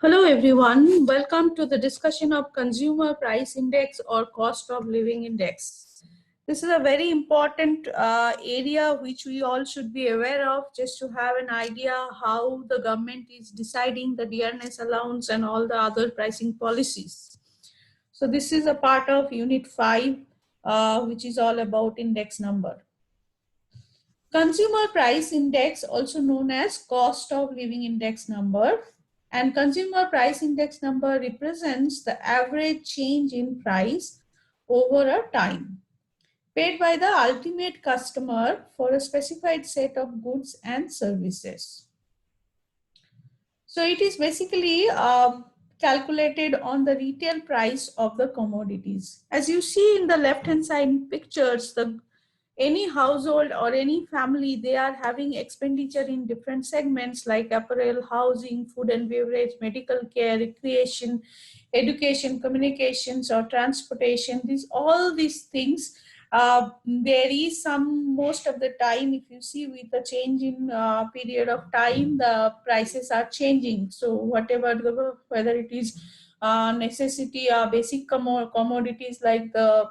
Hello everyone, welcome to the discussion of Consumer Price Index or Cost of Living Index. This is a very important area which we all should be aware of, just to have an idea how the government is deciding the dearness allowance and all the other pricing policies. So this is a part of Unit 5, which is all about index number. Consumer Price Index, also known as Cost of Living Index number, and Consumer Price Index number represents the average change in price over a time paid by the ultimate customer for a specified set of goods and services. So it is basically calculated on the retail price of the commodities. As you see in the left hand side pictures, any household or any family, they are having expenditure in different segments like apparel, housing, food and beverage, medical care, recreation, education, communications or transportation. All these things, there is some, most of the time, if you see with the change in period of time, the prices are changing. So whatever whether it is necessity basic commodities like the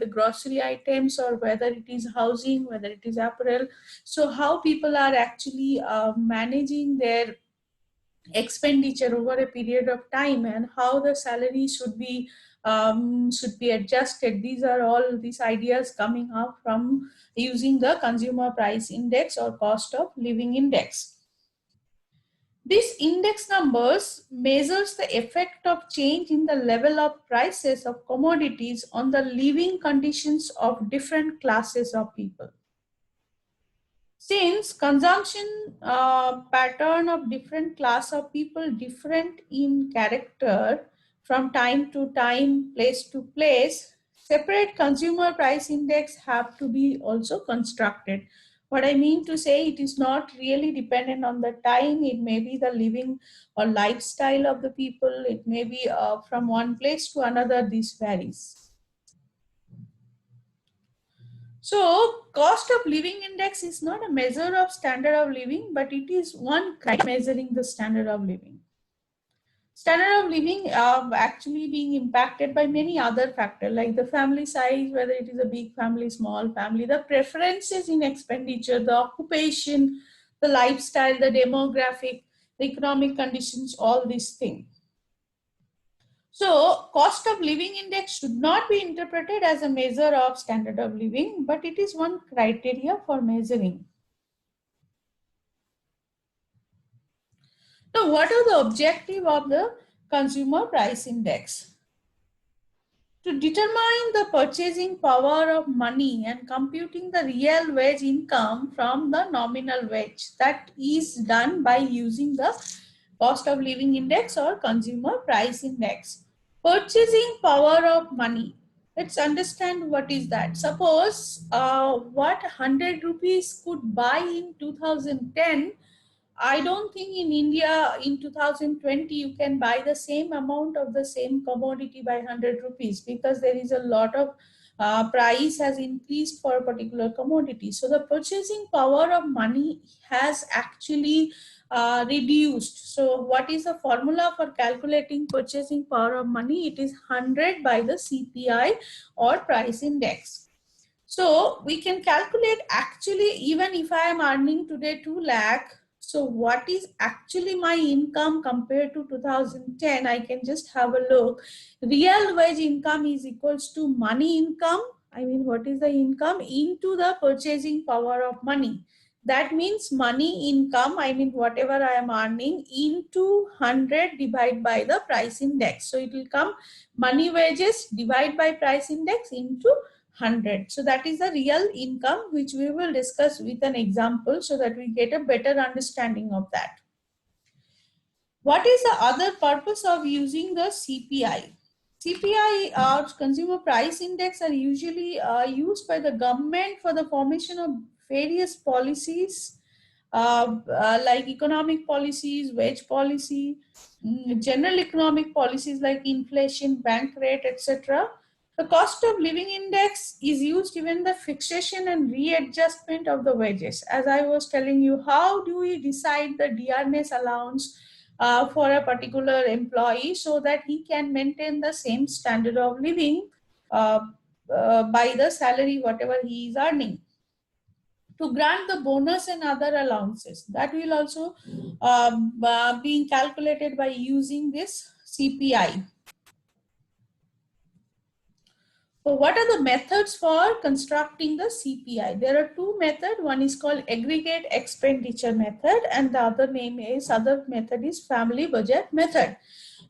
grocery items, or whether it is housing, whether it is apparel. So how people are actually managing their expenditure over a period of time, and how the salary should be adjusted. These are all these ideas coming up from using the Consumer Price Index or Cost of Living Index. This index numbers measures the effect of change in the level of prices of commodities on the living conditions of different classes of people. Since consumption pattern of different class of people different in character from time to time, place to place, separate consumer price index have to be also constructed. What I mean to say, it is not really dependent on the time. It may be the living or lifestyle of the people. It may be from one place to another. This varies. So, cost of living index is not a measure of standard of living, but it is one criteria measuring the standard of living. Standard of living actually being impacted by many other factors like the family size, whether it is a big family, small family, the preferences in expenditure, the occupation, the lifestyle, the demographic, the economic conditions, all these things. So, cost of living index should not be interpreted as a measure of standard of living, but it is one criteria for measuring. Now, what are the objective of the consumer price index? To determine the purchasing power of money and computing the real wage income from the nominal wage. That is done by using the cost of living index or consumer price index. Purchasing power of money. Let's understand what is that. Suppose what 100 rupees could buy in 2010, I don't think in India in 2020 you can buy the same amount of the same commodity by 100 rupees, because there is a lot of price has increased for a particular commodity. So the purchasing power of money has actually reduced. So what is the formula for calculating purchasing power of money? It is 100 by the CPI or price index. So we can calculate actually, even if I am earning today 2 lakh, so what is actually my income compared to 2010? I can just have a look. Real wage income is equals to money income. I mean, what is the income into the purchasing power of money? That means money income, I mean whatever I am earning, into 100 divided by the price index. So it will come money wages divided by price index into 100. So that is the real income, which we will discuss with an example so that we get a better understanding of that. What is the other purpose of using the CPI? CPI or consumer price index are usually used by the government for the formation of various policies like economic policies, wage policy, general economic policies like inflation, bank rate, etc. The cost of living index is used even the fixation and readjustment of the wages. As I was telling you, how do we decide the dearness allowance for a particular employee so that he can maintain the same standard of living by the salary whatever he is earning. To grant the bonus and other allowances, that will also being calculated by using this CPI. So what are the methods for constructing the CPI? There are two methods. One is called aggregate expenditure method and the other method is family budget method.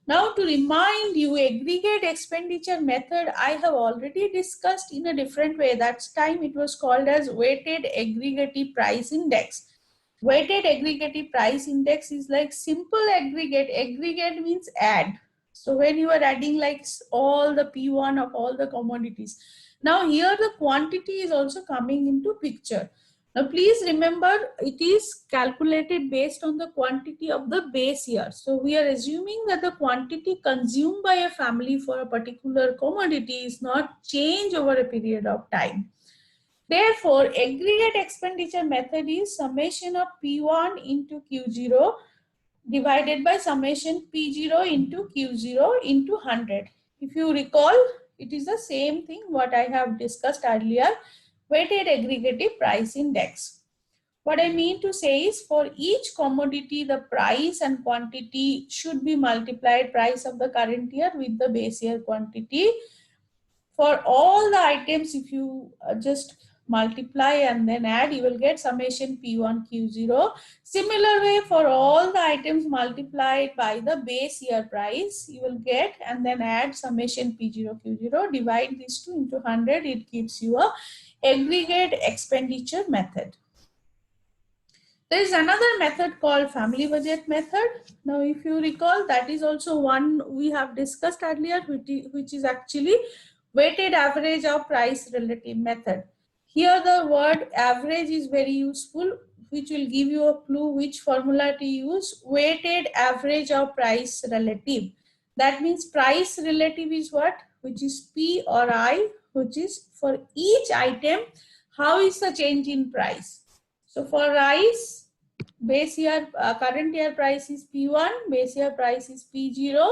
Now to remind you, aggregate expenditure method I have already discussed in a different way. That time it was called as weighted aggregative price index. Weighted aggregative price index is like simple aggregate. Aggregate means add. So when you are adding like all the P1 of all the commodities, now here the quantity is also coming into picture. Now please remember it is calculated based on the quantity of the base year. So we are assuming that the quantity consumed by a family for a particular commodity is not change over a period of time. Therefore, aggregate expenditure method is summation of P1 into Q0 divided by summation P0 into Q0 into 100. If you recall, it is the same thing what I have discussed earlier, weighted aggregative price index. What I mean to say is for each commodity, the price and quantity should be multiplied, price of the current year with the base year quantity. For all the items, if you just multiply and then add, you will get summation P1 Q0. Similar way, for all the items multiplied by the base year price, you will get and then add summation P0 Q0, divide these two into 100, it gives you a aggregate expenditure method. There is another method called family budget method. Now, if you recall, that is also one we have discussed earlier, which is actually weighted average of price relative method. Here the word average is very useful, which will give you a clue which formula to use. Weighted average of price relative. That means price relative is what? Which is P or I, which is for each item, how is the change in price? So for rice, base year, current year price is P1, base year price is P0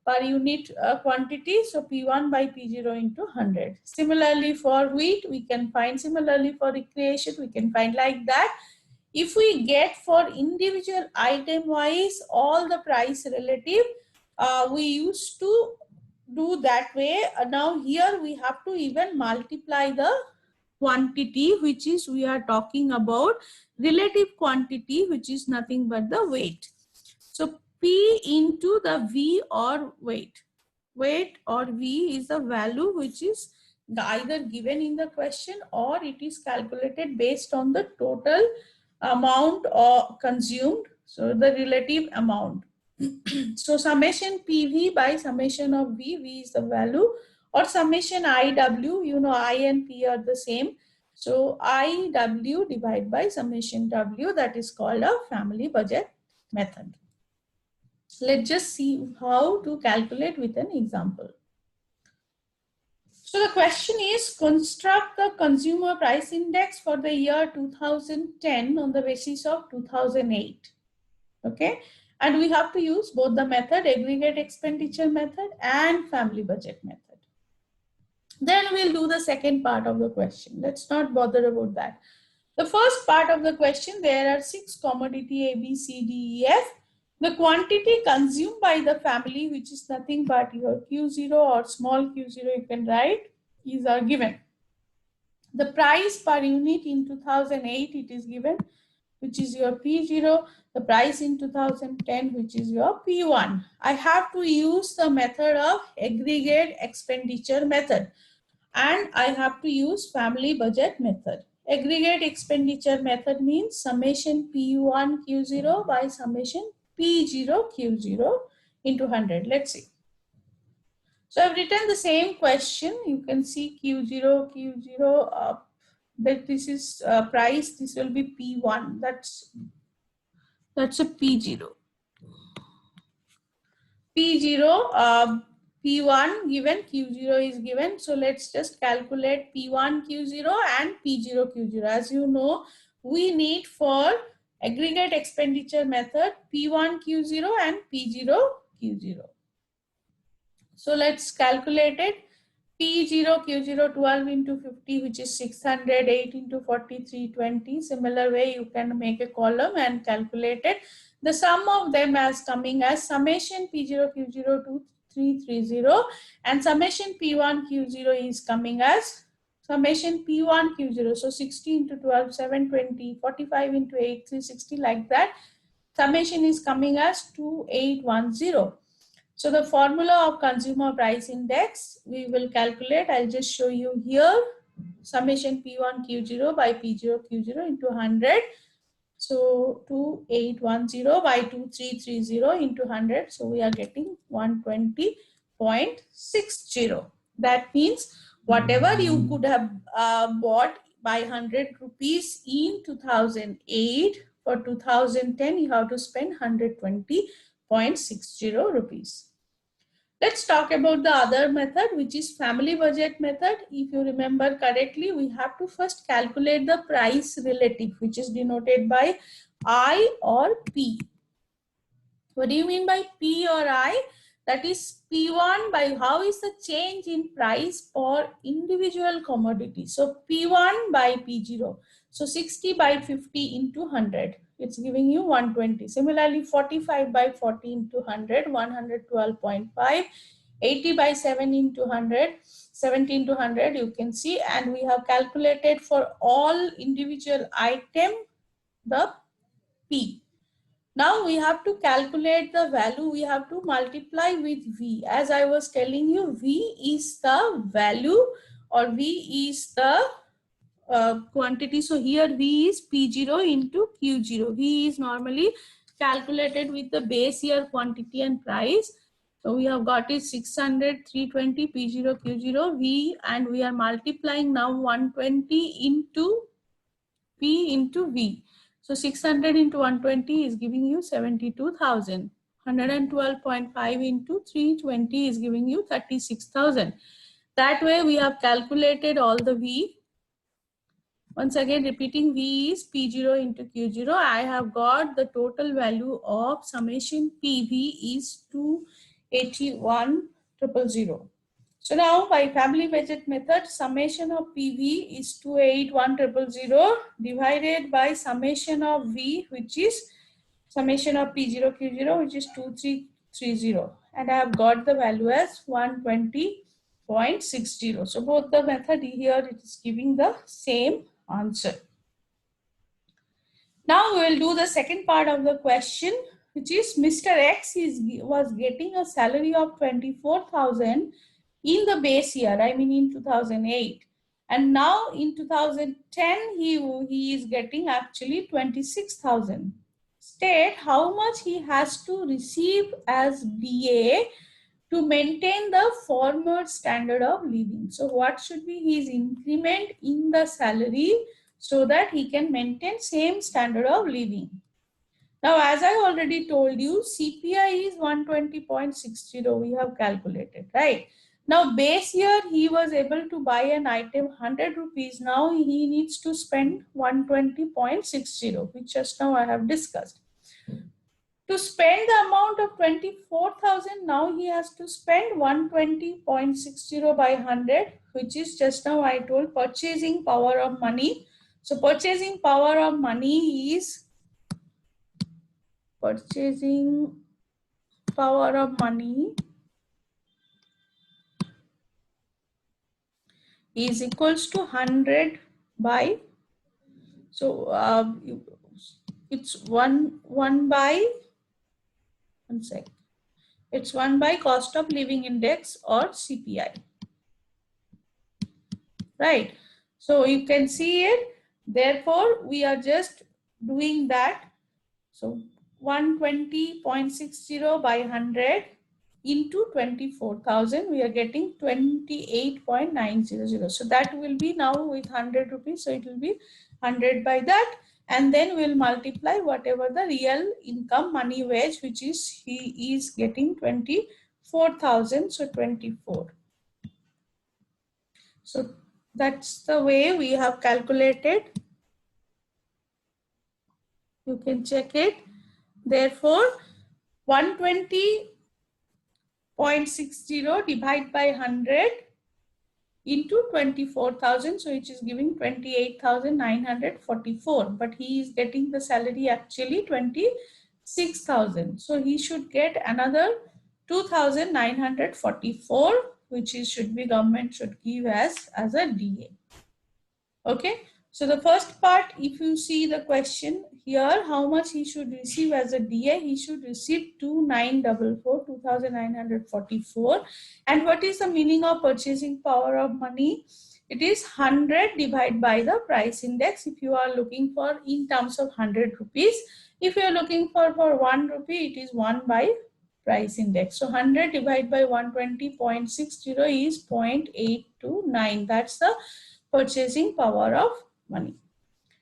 per unit quantity. So P1 by P0 into 100. Similarly for wheat, we can find, similarly for recreation, we can find like that. If we get for individual item wise all the price relative, we used to do that way. Now here we have to even multiply the quantity, which is we are talking about relative quantity, which is nothing but the weight. So P into the V or weight. Weight or V is the value which is either given in the question or it is calculated based on the total amount or consumed. So the relative amount. So summation PV by summation of V, V is the value, or summation IW, you know I and P are the same. So IW divided by summation W, that is called a family budget method. Let's just see how to calculate with an example. So the question is, construct the consumer price index for the year 2010 on the basis of 2008. Okay. And we have to use both the method, aggregate expenditure method and family budget method. Then we'll do the second part of the question. Let's not bother about that. The first part of the question, there are 6 commodity A, B, C, D, E, F. The quantity consumed by the family, which is nothing but your Q0 or small Q0 you can write, is given. The price per unit in 2008, it is given, which is your P0, the price in 2010, which is your P1. I have to use the method of aggregate expenditure method and I have to use family budget method. Aggregate expenditure method means summation P1 Q0 by summation P0 Q0 into 100. Let's see. So I've written the same question. You can see Q0, Q0, that this is price, this will be P1. That's a P0. P0, P1 given, Q0 is given. So let's just calculate P1 Q0 and P0 Q0. As you know, we need for Aggregate expenditure method, P1Q0 and P0Q0. So let's calculate it. P0Q0 12 into 50, which is 600, 8 into 43, 20. Similar way, you can make a column and calculate it. The sum of them as coming as summation P0Q0 to 330 and summation P1Q0 is coming as summation P1Q0. So 60 into 12, 720, 45 into 8, 360, like that. Summation is coming as 2810. So the formula of consumer price index, we will calculate. I'll just show you here. Summation P1Q0 by P0Q0 into 100. So 2810 by 2330 into 100. So we are getting 120.60. That means whatever you could have bought by 100 rupees in 2008, for 2010 you have to spend 120.60 rupees. Let's talk about the other method, which is family budget method. If you remember correctly, we have to first calculate the price relative, which is denoted by I or P. What do you mean by P or I? That is P1 by how is the change in price for individual commodity. So P1 by P0. So 60 by 50 into 100. It's giving you 120. Similarly, 45 by 40 into 100, 112.5. 80 by 7 into 100, 17 to 100, you can see. And we have calculated for all individual item the P. Now we have to calculate the value. We have to multiply with V. As I was telling you, V is the value or V is the quantity. So here V is P0 into Q0. V is normally calculated with the base year quantity and price. So we have got it 600, 320, P0, Q0, V, and we are multiplying now 120 into P into V. So 600 into 120 is giving you 72,000. 112.5 into 320 is giving you 36,000. That way we have calculated all the V. Once again repeating, V is P0 into Q0. I have got the total value of summation PV is 281,000. So now by family budget method, summation of PV is 281,000 divided by summation of V, which is summation of P0 Q0, which is 2330. And I have got the value as 120.60. So both the method here, it is giving the same answer. Now we will do the second part of the question, which is Mr. X was getting a salary of 24,000 in the base year, I mean in 2008. And now in 2010, he is getting actually 26,000. State how much he has to receive as BA to maintain the former standard of living. So what should be his increment in the salary so that he can maintain same standard of living? Now, as I already told you, CPI is 120.60, we have calculated, right? Now, base year, he was able to buy an item 100 rupees. Now, he needs to spend 120.60, which just now I have discussed. To spend the amount of 24,000, now he has to spend 120.60 by 100, which is just now I told purchasing power of money. So purchasing power of money is equals to 100 by, so it's one by, one sec. It's 1 by cost of living index or CPI, right? So you can see it. Therefore, we are just doing that. So 120.60 by 100 into 24,000, we are getting 28.900. So that will be now with 100 rupees. So it will be 100 by that. And then we'll multiply whatever the real income money wage, which is he is getting 24,000. So 24. So that's the way we have calculated You can check it. Therefore, 120.60 divide by 100 into 24,000, so it is giving 28,944, but he is getting the salary actually 26,000, so he should get another 2,944, which is should be government should give as a DA. Okay, so the first part, if you see the question here, how much he should receive as a DA, he should receive 2,944. And what is the meaning of purchasing power of money? It is 100 divided by the price index. If you are looking for in terms of 100 rupees, if you are looking for 1 rupee, it is 1 by price index. So 100 divided by 120.60 is 0.829. That's the purchasing power of money.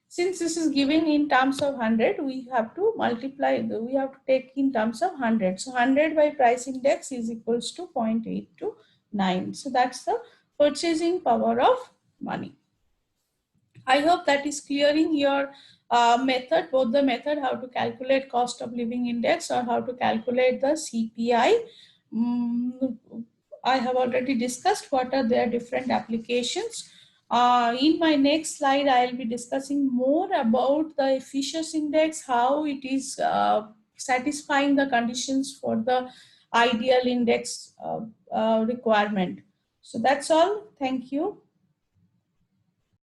Since this is given in terms of 100, we have to multiply, we have to take in terms of 100. So 100 by price index is equals to 0.829. So that's the purchasing power of money. I hope that is clearing your method, both the method how to calculate cost of living index or how to calculate the CPI. I have already discussed what are their different applications. In my next slide, I will be discussing more about the efficiency index, how it is satisfying the conditions for the ideal index requirement. So that's all. Thank you.